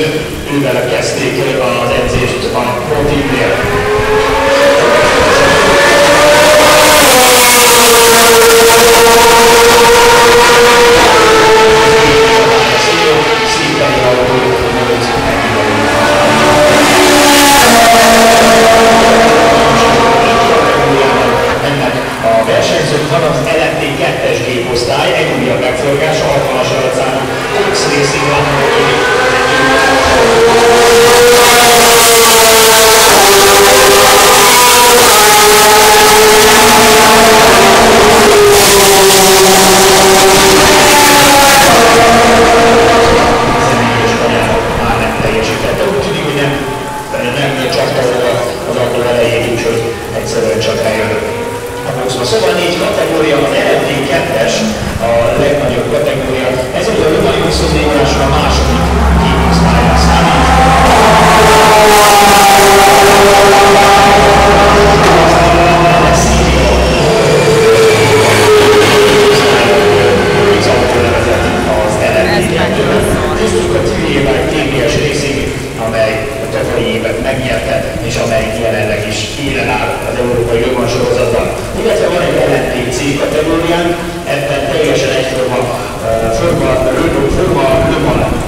versenyző, ővel kezdték az edzést a Pro-Teamnél. A versenyzők van az LMP2-es géposztály, egy újabb megforgás, 60-as arcának Fox Racing van. Már nem teljesítette, úgy tűnik, hogy nem csapta az autó elejét, úgyhogy egyszerűen csak eljön. Szóval 4 kategória, az LMP2-es a legnagyobb kategória. Ez ugye a Lumai 24 órásra a második géposztálynak számít. Az LMP2-ről. Köztük a Trivial TBS Racing, amely a tavalyi évet megnyerte, és amely jelenleg is élen áll az Európai Le Mans sorozatban. Illetve van egy LMP-C kategórián, ebben teljesen egyforma Le Mans